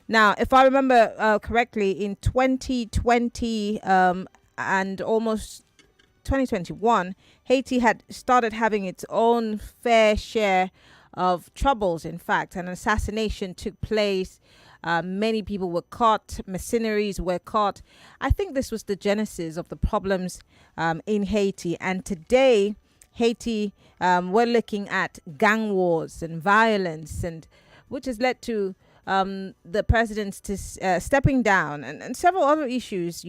Now, if I remember correctly, in 2020 and almost 2021, Haiti had started having its own fair share of troubles. In fact, an assassination took place. Many people were caught, mercenaries were caught. I think this was the genesis of the problems in Haiti. And today, Haiti, we're looking at gang wars and violence, and which has led to the president to stepping down, and several other issues,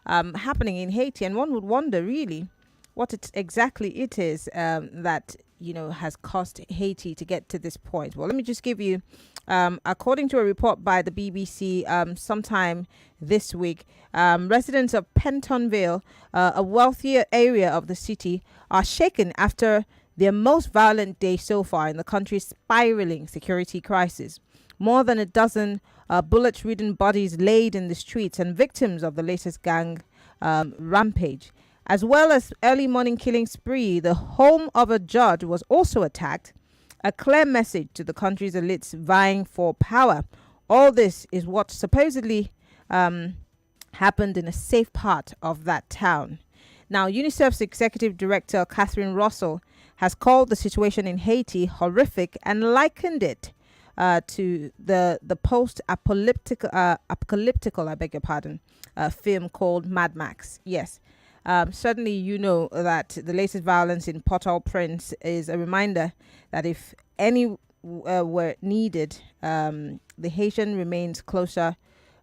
happening in Haiti. And one would wonder really what exactly it is that has caused Haiti to get to this point. Well, let me just give you, according to a report by the BBC sometime this week, residents of Pentonville, a wealthier area of the city, are shaken after their most violent day so far in the country's spiraling security crisis. More than a dozen bullet-ridden bodies laid in the streets and victims of the latest gang rampage. As well as early morning killing spree, the home of a judge was also attacked, a clear message to the country's elites vying for power. All this is what supposedly happened in a safe part of that town. Now, UNICEF's executive director, Catherine Russell, has called the situation in Haiti horrific and likened it to the post-apocalyptical, I beg your pardon, film called Mad Max. Yes. Certainly, you know that the latest violence in Port-au-Prince is a reminder that if any were needed, the Haitian remains closer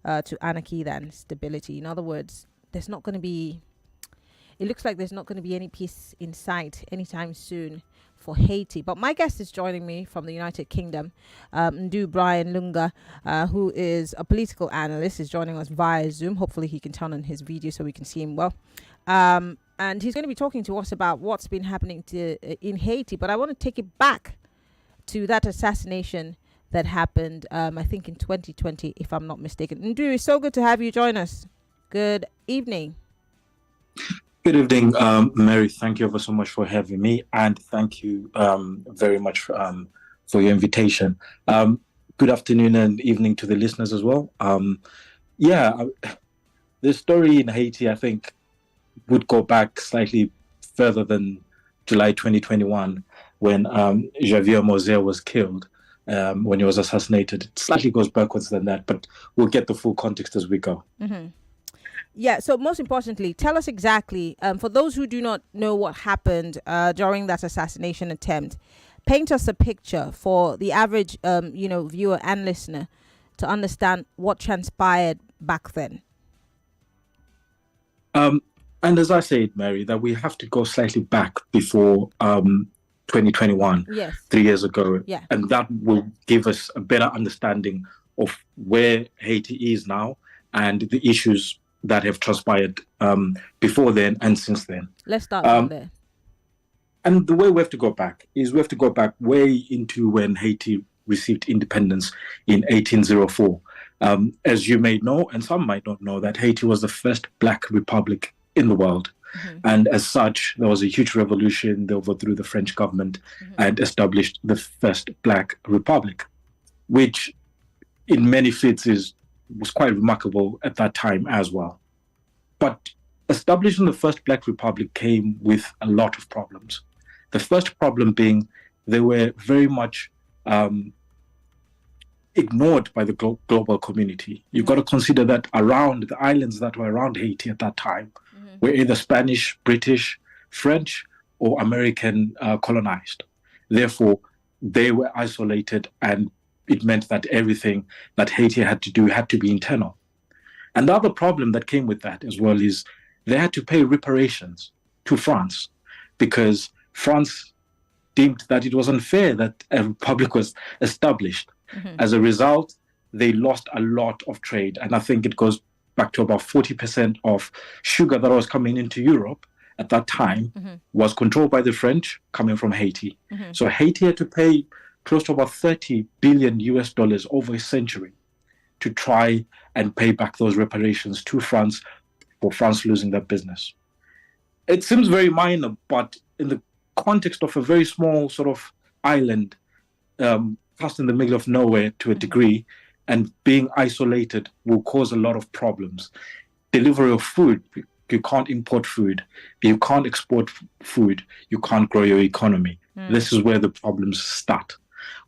to anarchy than stability. In other words, it looks like there's not going to be any peace in sight anytime soon for Haiti. But my guest is joining me from the United Kingdom. Ndu Brian Lunga, who is a political analyst, is joining us via Zoom. Hopefully he can turn on his video so we can see him well. And he's going to be talking to us about what's been happening in Haiti. But I want to take it back to that assassination that happened, I think in 2020, if I'm not mistaken. Ndu, it's so good to have you join us. Good evening. Good evening, Mary. Thank you ever so much for having me, and thank you very much for your invitation. Good afternoon and evening to the listeners as well. The story in Haiti, I think, would go back slightly further than July 2021, when Javier Moselle was killed, when he was assassinated. It slightly goes backwards than that, but we'll get the full context as we go. Mm-hmm. Yeah, so most importantly, tell us exactly, for those who do not know what happened during that assassination attempt, paint us a picture for the average, viewer and listener to understand what transpired back then. And as I said, Mary, that we have to go slightly back before 2021, yes, 3 years ago, yeah, and that will give us a better understanding of where Haiti is now and the issues that have transpired before then and since then. Let's start from there. And the way we have to go back is we have to go back way into when Haiti received independence in 1804. As you may know, and some might not know, that Haiti was the first Black republic in the world. Mm-hmm. And as such, there was a huge revolution. They overthrew the French government, mm-hmm, and established the first Black republic, which in many feats was quite remarkable at that time as well. But establishing the first Black republic came with a lot of problems. The first problem being they were very much ignored by the global community. You've got to consider that around the islands that were around Haiti at that time, mm-hmm, were either Spanish, British, French, or American colonized. Therefore, they were isolated, and it meant that everything that Haiti had to do had to be internal. And the other problem that came with that as well is they had to pay reparations to France, because France deemed that it was unfair that a republic was established. Mm-hmm. As a result, they lost a lot of trade. And I think it goes back to about 40% of sugar that was coming into Europe at that time, mm-hmm, was controlled by the French coming from Haiti. Mm-hmm. So Haiti had to pay close to about $30 billion over a century to try and pay back those reparations to France for France losing their business. It seems very minor, but in the context of a very small sort of island, cast in the middle of nowhere to a degree, and being isolated will cause a lot of problems. Delivery of food, you can't import food, you can't export food, you can't grow your economy. This is where the problems start.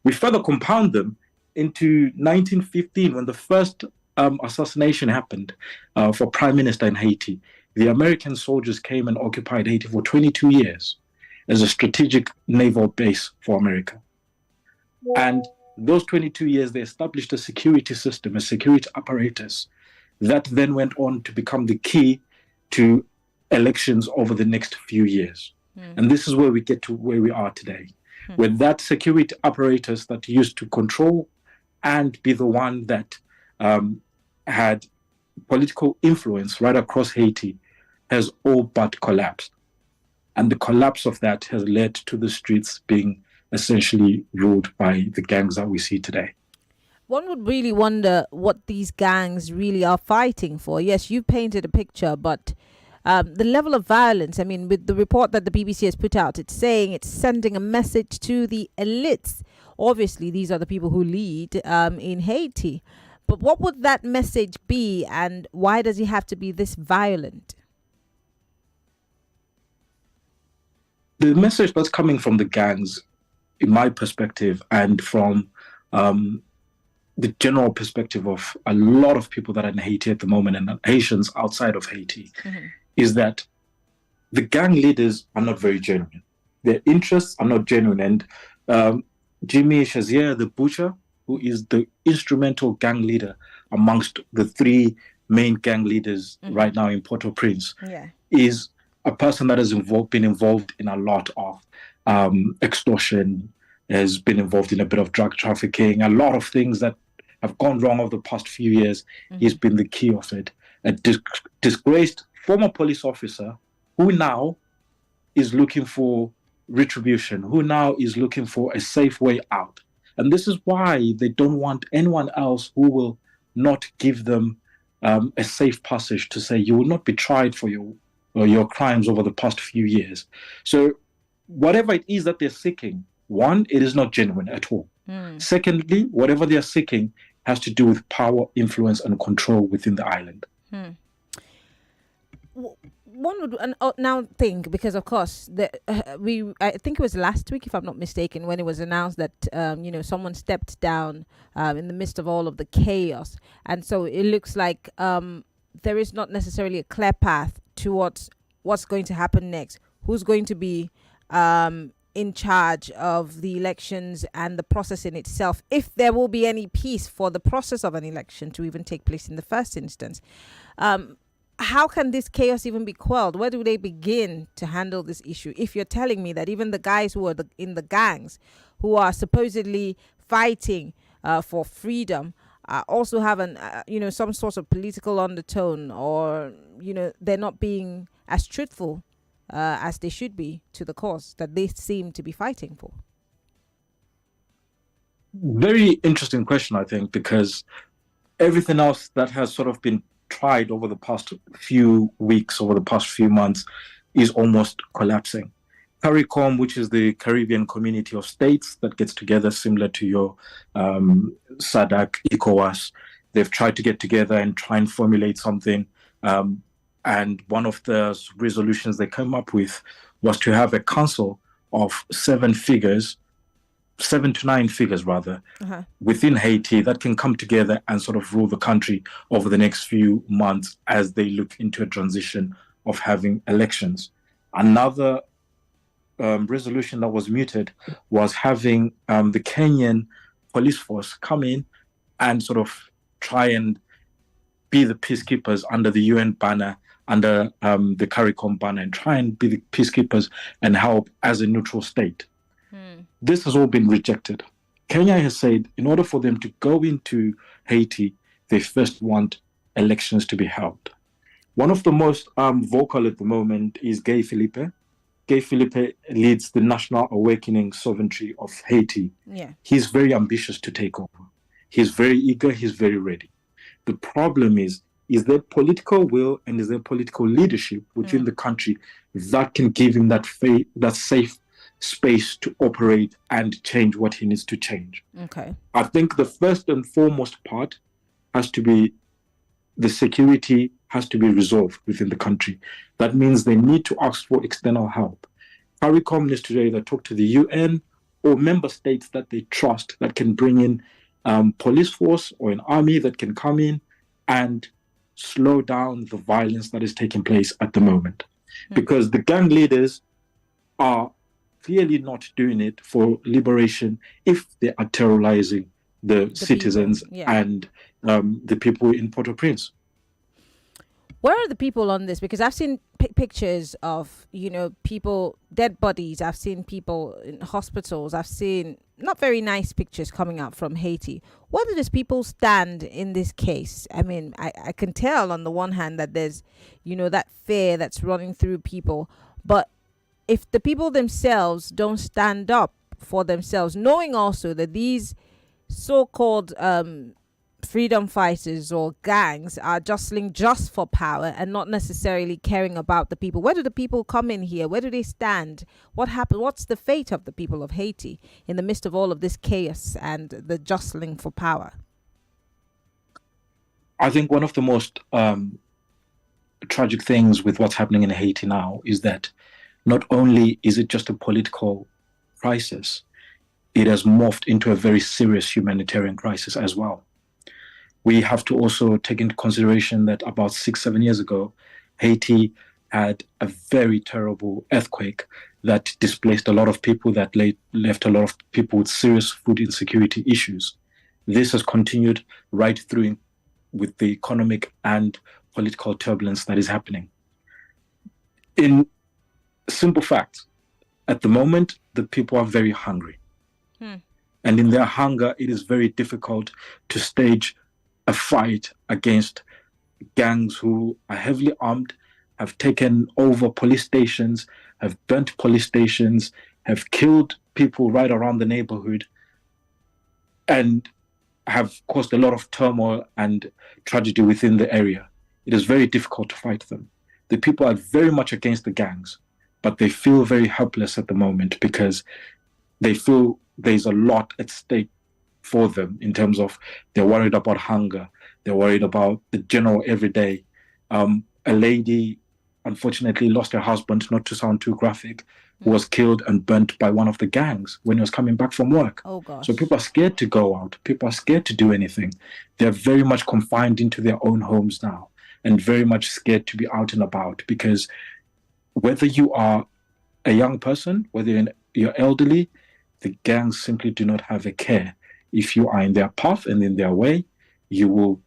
We further compound them into 1915 when the first assassination happened for prime minister in Haiti. The American soldiers came and occupied Haiti for 22 years as a strategic naval base for America. And those 22 years, they established a security system, a security apparatus that then went on to become the key to elections over the next few years. And this is where we get to where we are today, where that security apparatus that used to control and be the one that had political influence right across Haiti has all but collapsed. And the collapse of that has led to the streets being essentially ruled by the gangs that we see today. One would really wonder what these gangs really are fighting for. Yes, you painted a picture, but the level of violence, I mean, with the report that the BBC has put out, it's saying it's sending a message to the elites. Obviously, these are the people who lead in Haiti. But what would that message be, and why does it have to be this violent? The message that's coming from the gangs, in my perspective, and from the general perspective of a lot of people that are in Haiti at the moment and Haitians outside of Haiti, is that the gang leaders are not very genuine. Their interests are not genuine. And Jimmy Chazier, the butcher, who is the instrumental gang leader amongst the three main gang leaders right now in Port-au-Prince, is a person that has been involved in a lot of extortion, has been involved in a bit of drug trafficking, a lot of things that have gone wrong over the past few years. He's been the key of it. A disgraced former police officer who now is looking for retribution, who now is looking for a safe way out. And this is why they don't want anyone else who will not give them a safe passage to say you will not be tried for your crimes over the past few years. So whatever it is that they're seeking, one, it is not genuine at all. Secondly, whatever they are seeking has to do with power, influence, and control within the island. One would now think, because of course I think it was last week, if I'm not mistaken, when it was announced that someone stepped down in the midst of all of the chaos, and so it looks like there is not necessarily a clear path towards what's going to happen next, who's going to be in charge of the elections and the process in itself, if there will be any peace for the process of an election to even take place in the first instance. How can this chaos even be quelled? Where do they begin to handle this issue? If you're telling me that even the guys who are in the gangs, who are supposedly fighting for freedom, also have some sort of political undertone, or they're not being as truthful as they should be to the cause that they seem to be fighting for? Very interesting question, I think, because everything else that has sort of been tried over the past few weeks, over the past few months, is almost collapsing. CARICOM, which is the Caribbean Community of States that gets together similar to your SADC, ECOWAS, they've tried to get together and try and formulate something. And one of the resolutions they came up with was to have a council of 7 to 9 figures within Haiti that can come together and sort of rule the country over the next few months as they look into a transition of having elections. Another resolution that was mooted was having the Kenyan police force come in and sort of try and be the peacekeepers under the UN banner, under the CARICOM banner, and try and be the peacekeepers and help as a neutral state. This has all been rejected. Kenya has said in order for them to go into Haiti, they first want elections to be held. One of the most vocal at the moment is Gay Philippe. Gay Philippe leads the National Awakening Sovereignty of Haiti. He's very ambitious to take over. He's very eager, he's very ready. The problem is there political will and is there political leadership within the country that can give him that safe space to operate and change what he needs to change. Okay. I think the first and foremost part has to be the security has to be resolved within the country. That means they need to ask for external help. CARICOM needs to either talk to the UN or member states that they trust that can bring in police force or an army that can come in and slow down the violence that is taking place at the moment. Because the gang leaders are clearly not doing it for liberation if they are terrorizing the citizens and the people in Port-au-Prince. Where are the people on this? Because I've seen pictures of, people, dead bodies. I've seen people in hospitals. I've seen not very nice pictures coming out from Haiti. Where do these people stand in this case? I mean, I can tell on the one hand that there's, that fear that's running through people. But if the people themselves don't stand up for themselves, knowing also that these so-called freedom fighters or gangs are jostling just for power and not necessarily caring about the people. Where do the people come in here? Where do they stand? What happened? What's the fate of the people of Haiti in the midst of all of this chaos and the jostling for power? I think one of the most tragic things with what's happening in Haiti now is that not only is it just a political crisis, it has morphed into a very serious humanitarian crisis as well. We have to also take into consideration that about 6-7 years ago, Haiti had a very terrible earthquake that displaced a lot of people, that left a lot of people with serious food insecurity issues. This has continued right through with the economic and political turbulence that is happening. In simple facts, at the moment, the people are very hungry. And in their hunger, it is very difficult to stage a fight against gangs who are heavily armed, have taken over police stations, have burnt police stations, have killed people right around the neighborhood, and have caused a lot of turmoil and tragedy within the area. It is very difficult to fight them. The people are very much against the gangs, but they feel very helpless at the moment because they feel there's a lot at stake for them in terms of they're worried about hunger, they're worried about the general everyday. A lady unfortunately lost her husband, not to sound too graphic, who was killed and burnt by one of the gangs when he was coming back from work. Oh gosh. So people are scared to go out. People are scared to do anything. They're very much confined into their own homes now and very much scared to be out and about because whether you are a young person, whether you're elderly, the gangs simply do not have a care. If you are in their path and in their way, you will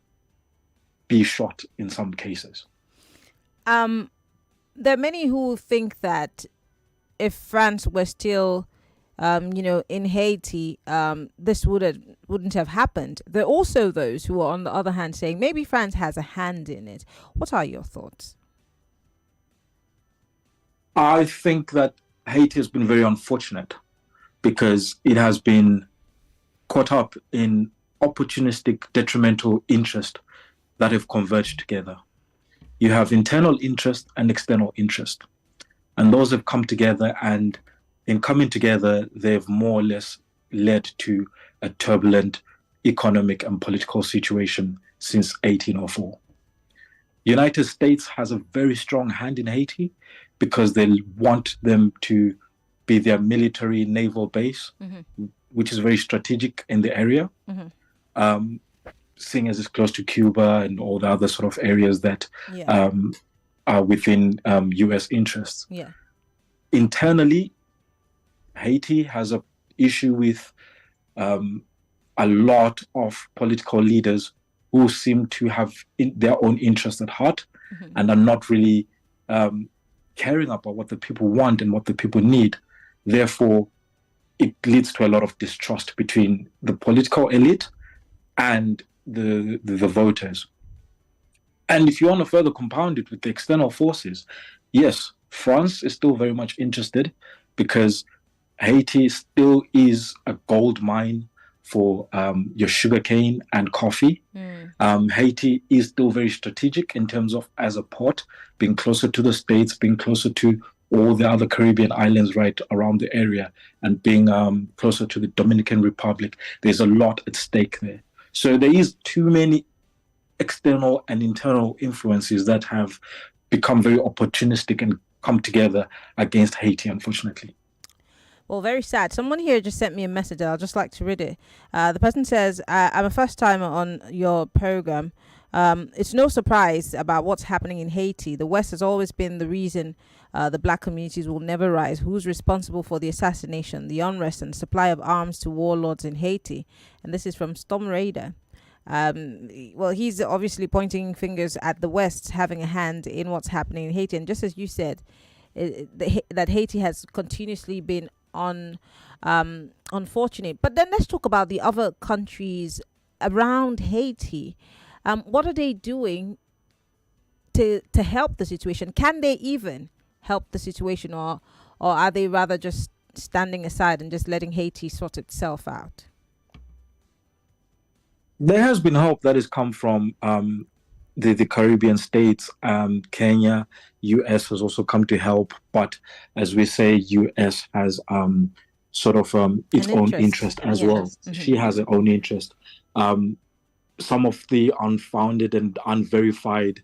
be shot in some cases. There are many who think that if France were still, in Haiti, this wouldn't have happened. There are also those who are on the other hand saying maybe France has a hand in it. What are your thoughts? I think that Haiti has been very unfortunate because it has been caught up in opportunistic, detrimental interest that have converged together. You have internal interest and external interest. And those have come together, and in coming together, they've more or less led to a turbulent economic and political situation since 1804. United States has a very strong hand in Haiti because they want them to be their military naval base, which is very strategic in the area. Seeing as it's close to Cuba and all the other sort of areas that are within U.S. interests. Yeah. Internally, Haiti has an issue with a lot of political leaders who seem to have their own interests at heart and are not really caring about what the people want and what the people need. Therefore, it leads to a lot of distrust between the political elite and the voters. And if you want to further compound it with the external forces, yes, France is still very much interested because Haiti still is a gold mine for your sugarcane and coffee. Haiti is still very strategic in terms of as a port, being closer to the States, being closer to all the other Caribbean islands right around the area, and being closer to the Dominican Republic, there's a lot at stake there. So there is too many external and internal influences that have become very opportunistic and come together against Haiti, unfortunately. Well, very sad. Someone here just sent me a message. I'll just like to read it. The person says, I'm a first timer on your program. It's no surprise about what's happening in Haiti. The West has always been the reason the black communities will never rise. Who's responsible for the assassination, the unrest, and supply of arms to warlords in Haiti? And this is from Storm Raider. Well, he's obviously pointing fingers at the West having a hand in what's happening in Haiti. And just as you said, that Haiti has continuously been unfortunate. But then let's talk about the other countries around Haiti. What are they doing to help the situation? Can they even help the situation, or are they rather just standing aside and just letting Haiti sort itself out? There has been hope that has come from the Caribbean states. Kenya, US has also come to help, but as we say, US has sort of its own interest as well. Mm-hmm. She has her own interest. Some of the unfounded and unverified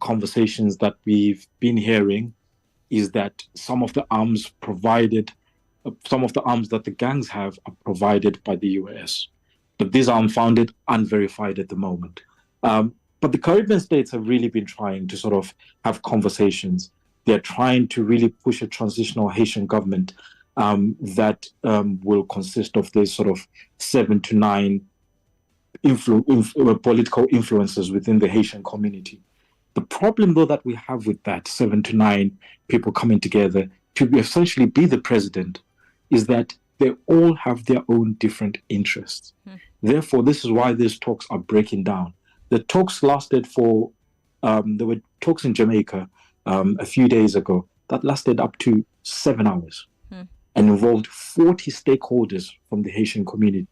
conversations that we've been hearing is that some of the arms that the gangs have are provided by the US. But these are unfounded, unverified at the moment. But the Caribbean states have really been trying to sort of have conversations. They're trying to really push a transitional Haitian government that will consist of this sort of 7 to 9 political influences within the Haitian community. The problem, though, that we have with that 7 to 9 people coming together to essentially be the president is that they all have their own different interests. Therefore, this is why these talks are breaking down. The talks lasted for, there were talks in Jamaica a few days ago that lasted up to 7 hours and involved 40 stakeholders from the Haitian community.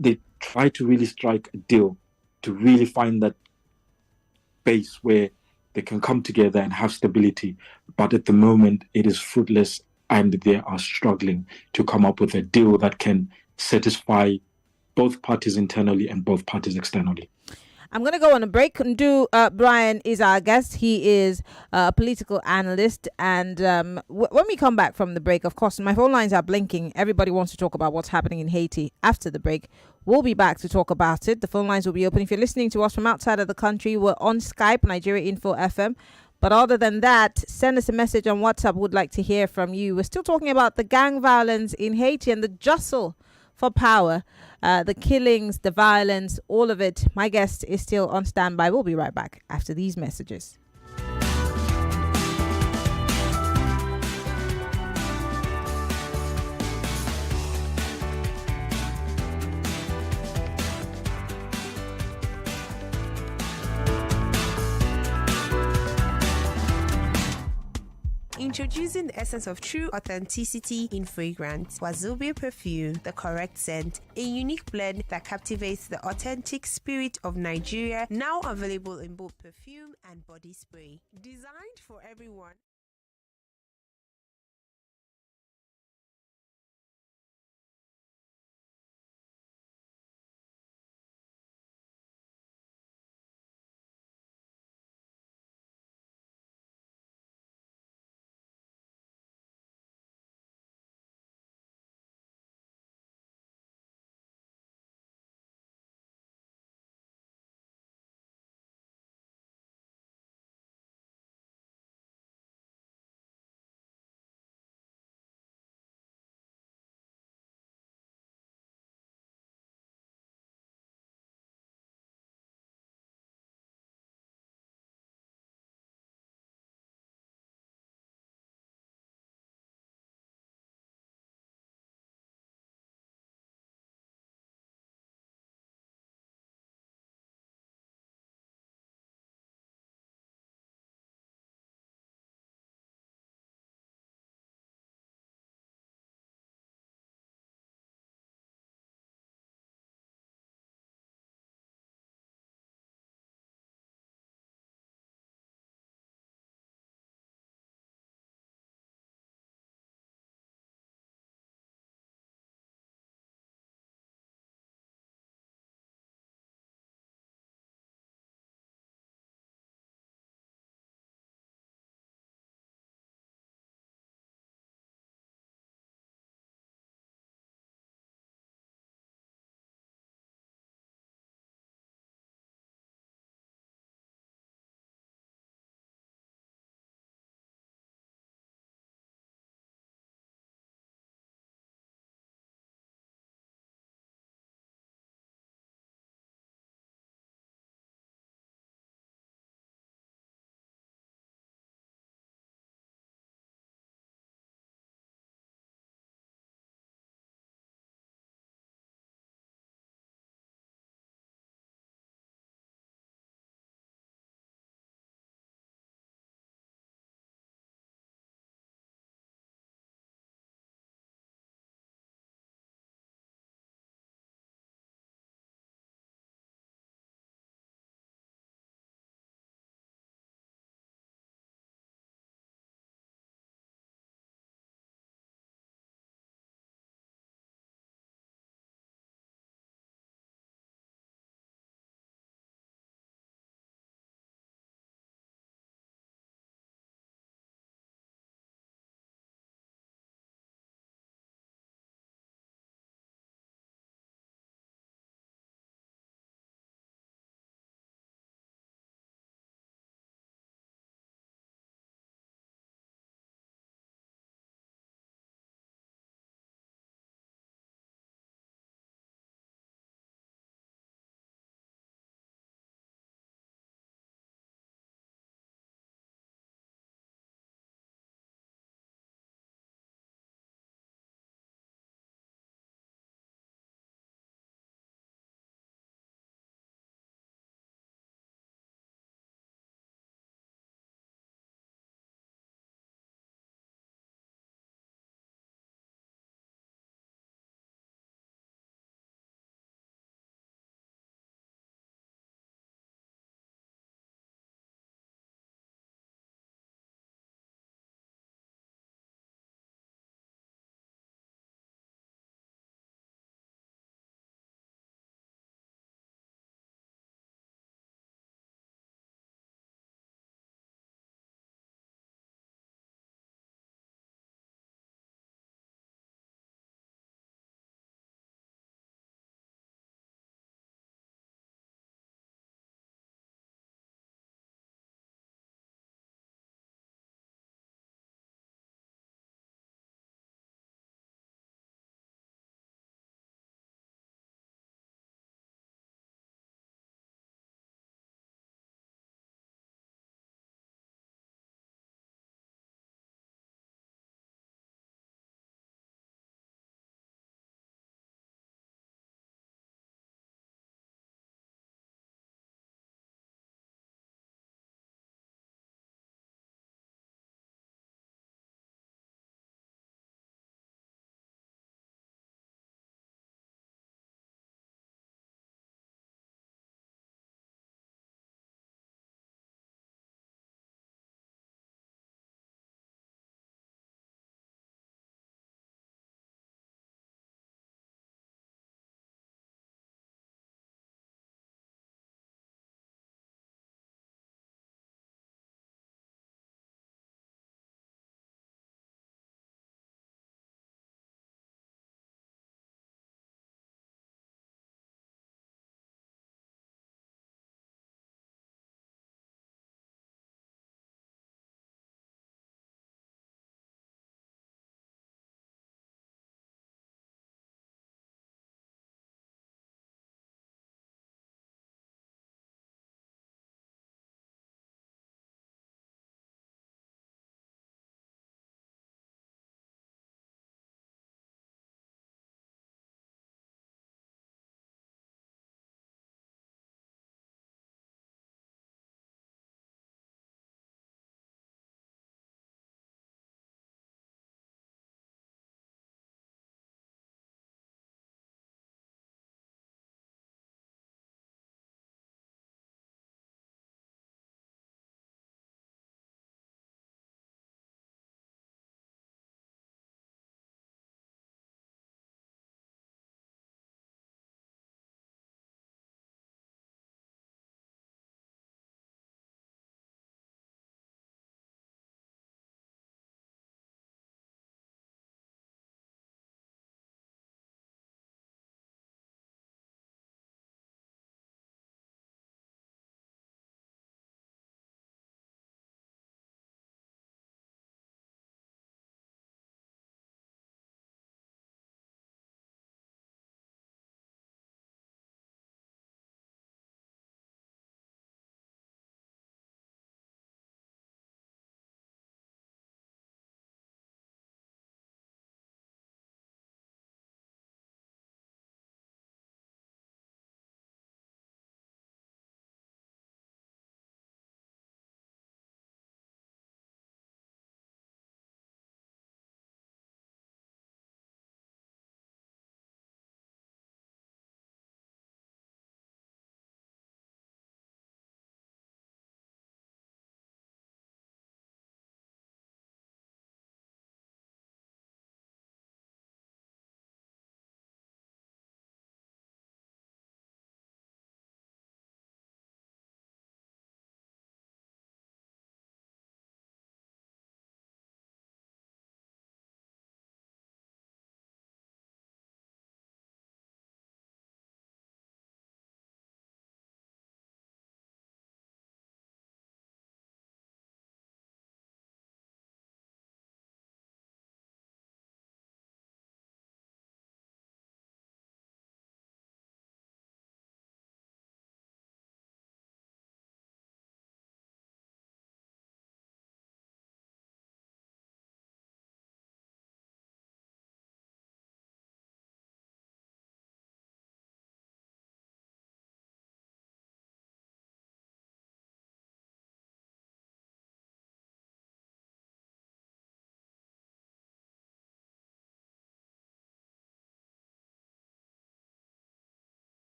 They tried to really strike a deal to really find that base where they can come together and have stability. But at the moment, it is fruitless, and they are struggling to come up with a deal that can satisfy both parties internally and both parties externally. I'm going to go on a break. Brian is our guest. He is a political analyst. And when we come back from the break, of course, my phone lines are blinking. Everybody wants to talk about what's happening in Haiti after the break. We'll be back to talk about it. The phone lines will be open. If you're listening to us from outside of the country, we're on Skype, Nigeria Info FM. But other than that, send us a message on WhatsApp. We'd like to hear from you. We're still talking about the gang violence in Haiti and the jostle for power, the killings, the violence, all of it. My guest is still on standby. We'll be right back after these messages. Introducing the essence of true authenticity in fragrance. Wazobia perfume, the correct scent, a unique blend that captivates the authentic spirit of Nigeria, now available in both perfume and body spray. Designed for everyone.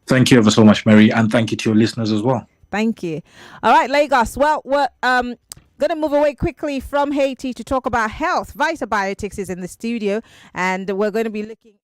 Thank you ever so much, Mary, and thank you to your listeners as well. Thank you. All right, Lagos. Well, we're going to move away quickly from Haiti to talk about health. Vitabiotics is in the studio, and we're going to be looking